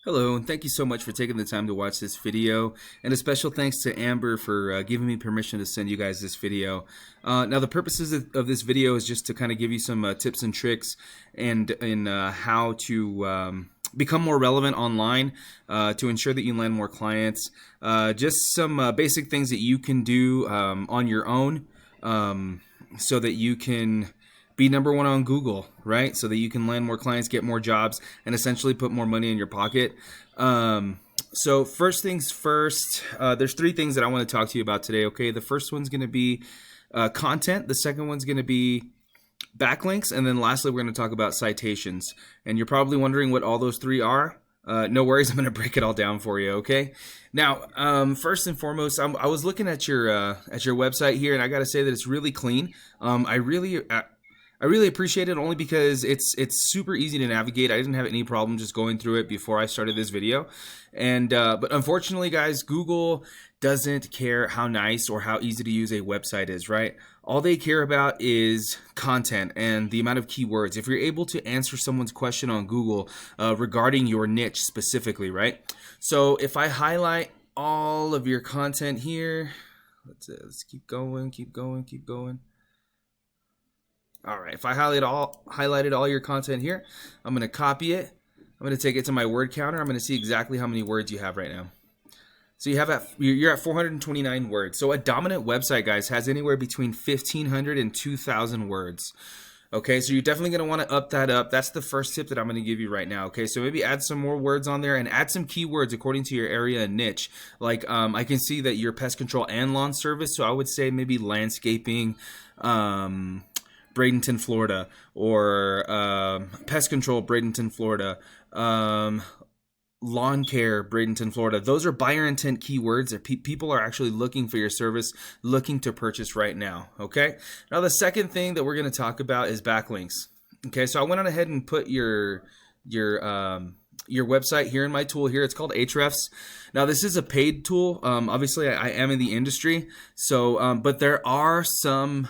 Hello, and thank you so much for taking the time to watch this video. And a special thanks to Amber for giving me permission to send you guys this video. Now, the purposes of this video is just to kind of give you some tips and tricks and in how to become more relevant online to ensure that you land more clients. Just some basic things that you can do on your own so that you can be number one on Google, right? So that you can land more clients, get more jobs, and essentially put more money in your pocket. So first things first, there's three things that I want to talk to you about today, okay? The first one's going to be content. The second one's going to be backlinks. And then lastly, we're going to talk about citations. And you're probably wondering what all those three are. No worries, I'm going to break it all down for you, okay? Now, first and foremost, I was looking at your website here, and I got to say that it's really clean. I really appreciate it only because it's super easy to navigate. I didn't have any problem just going through it before I started this video. And but unfortunately, guys, Google doesn't care how nice or how easy to use a website is, right? All they care about is content and the amount of keywords. If you're able to answer someone's question on Google regarding your niche specifically, right? So if I highlight all of your content here, let's keep going. All right, if I highlighted all your content here, I'm going to copy it. I'm going to take it to my word counter. I'm going to see exactly how many words you have right now. So you're at 429 words. So a dominant website, guys, has anywhere between 1,500 and 2,000 words. Okay, so you're definitely going to want to up that up. That's the first tip that I'm going to give you right now. Okay, so maybe add some more words on there and add some keywords according to your area and niche. Like I can see that you're pest control and lawn service, so I would say maybe landscaping, Bradenton, Florida, or pest control, Bradenton, Florida, lawn care, Bradenton, Florida. Those are buyer intent keywords that people are actually looking for your service, looking to purchase right now. Okay. Now, the second thing that we're going to talk about is backlinks. Okay. So I went on ahead and put your website here in my tool here. It's called Ahrefs. Now, this is a paid tool. Obviously, I am in the industry, so but there are some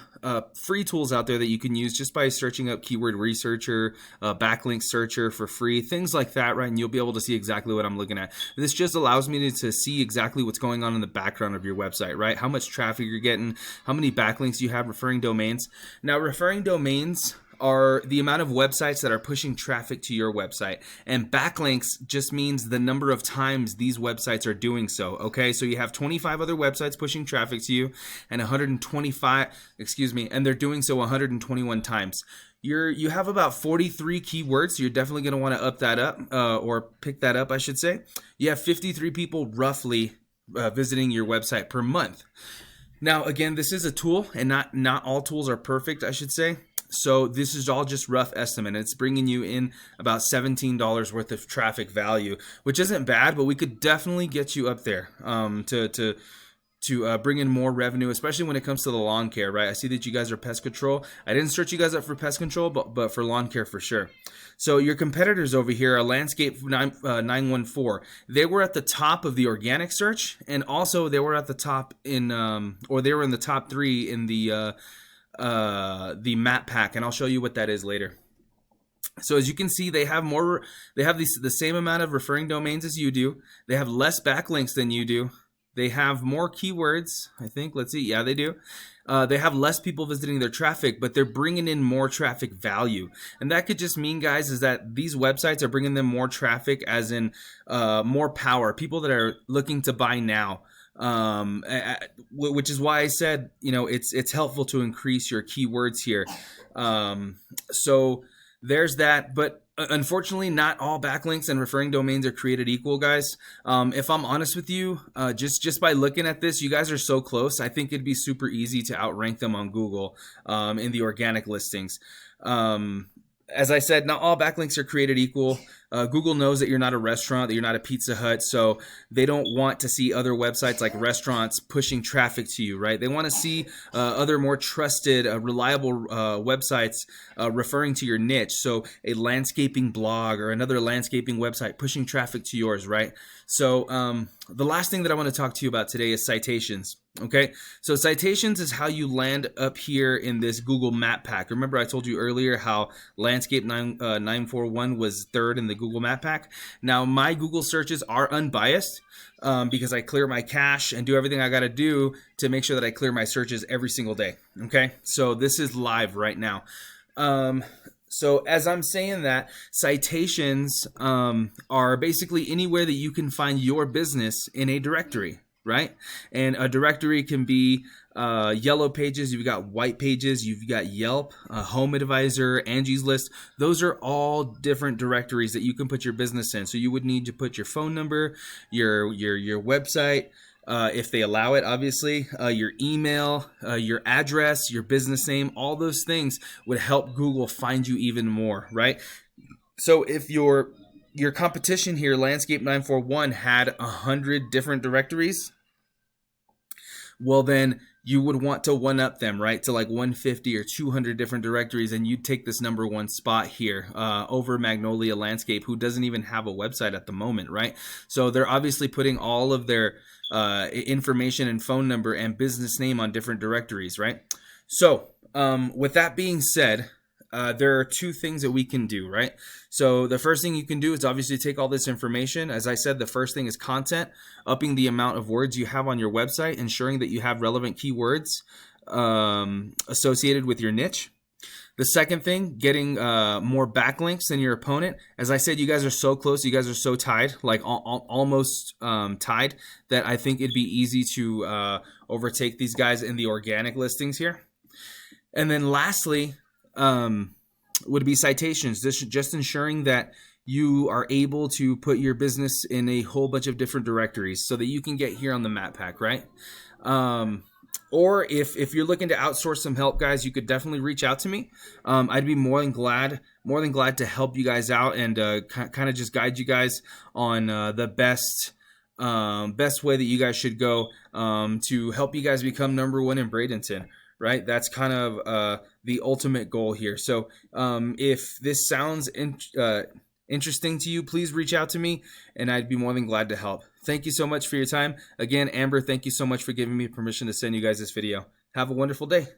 free tools out there that you can use just by searching up keyword researcher, backlink searcher for free, things like that, right? And you'll be able to see exactly what I'm looking at. This just allows me to see exactly what's going on in the background of your website, right? How much traffic you're getting, how many backlinks you have, referring domains. Now, referring domains are the amount of websites that are pushing traffic to your website, and backlinks just means the number of times these websites are doing so. Okay, so you have 25 other websites pushing traffic to you, and and they're doing so 121 times. You have about 43 keywords, so you're definitely going to want to up that up or pick that up, I should say. You have 53 people roughly visiting your website per month. Now, again, this is a tool, and not all tools are perfect, I should say. So this is all just rough estimate. It's bringing you in about $17 worth of traffic value, which isn't bad, but we could definitely get you up there to bring in more revenue, especially when it comes to the lawn care, right? I see that you guys are pest control. I didn't search you guys up for pest control, but for lawn care for sure. So your competitors over here are Landscape 914. They were at the top of the organic search, and also they were at the top in, or they were in the top 3 in the map pack, and I'll show you what that is later. So as you can see, they have the same amount of referring domains as you do. They have less backlinks than you do. They have more keywords, I think. Let's see. Yeah, they do. They have less people visiting their traffic, but they're bringing in more traffic value. And that could just mean, guys, is that these websites are bringing them more traffic, as in more power, people that are looking to buy now. Which is why I said, it's helpful to increase your keywords here. So there's that, but unfortunately, not all backlinks and referring domains are created equal, guys. If I'm honest with you, just by looking at this, you guys are so close. I think it'd be super easy to outrank them on Google in the organic listings. As I said, not all backlinks are created equal. Google knows that you're not a restaurant, that you're not a Pizza Hut, so they don't want to see other websites like restaurants pushing traffic to you, right? They want to see other more trusted, reliable websites referring to your niche. So a landscaping blog or another landscaping website pushing traffic to yours, right? So the last thing that I want to talk to you about today is citations. Okay, so citations is how you land up here in this Google map pack. Remember I told you earlier how Landscape 941 was third in the Google Google Map Pack. Now, my Google searches are unbiased because I clear my cache and do everything I got to do to make sure that I clear my searches every single day. Okay, so this is live right now. So as I'm saying that, citations are basically anywhere that you can find your business in a directory, right? And a directory can be yellow pages, you've got white pages, you've got Yelp, Home Advisor, Angie's List. Those are all different directories that you can put your business in. So you would need to put your phone number, your website, if they allow it, obviously, your email, your address, your business name, all those things would help Google find you even more, right? So if your competition here, Landscape 941, had 100 different directories, well then you would want to one up them, right, to like 150 or 200 different directories, and you'd take this #1 spot here over Magnolia Landscape, who doesn't even have a website at the moment, right? So they're obviously putting all of their information and phone number and business name on different directories, right? So with that being said, there are two things that we can do, right? So the first thing you can do is obviously take all this information. As I said, the first thing is content, upping the amount of words you have on your website, ensuring that you have relevant keywords associated with your niche. The second thing, getting more backlinks than your opponent. As I said, you guys are so close. You guys are so tied, like almost tied, that I think it'd be easy to overtake these guys in the organic listings here. And then lastly, would be citations. This just ensuring that you are able to put your business in a whole bunch of different directories so that you can get here on the map pack, right? Or if you're looking to outsource some help, guys, you could definitely reach out to me. I'd be more than glad to help you guys out and kind of just guide you guys on the best way that you guys should go to help you guys become #1 in Bradenton. Right, that's kind of the ultimate goal here. So if this sounds interesting to you, please reach out to me, and I'd be more than glad to help. Thank you so much for your time. Again, Amber, thank you so much for giving me permission to send you guys this video. Have a wonderful day.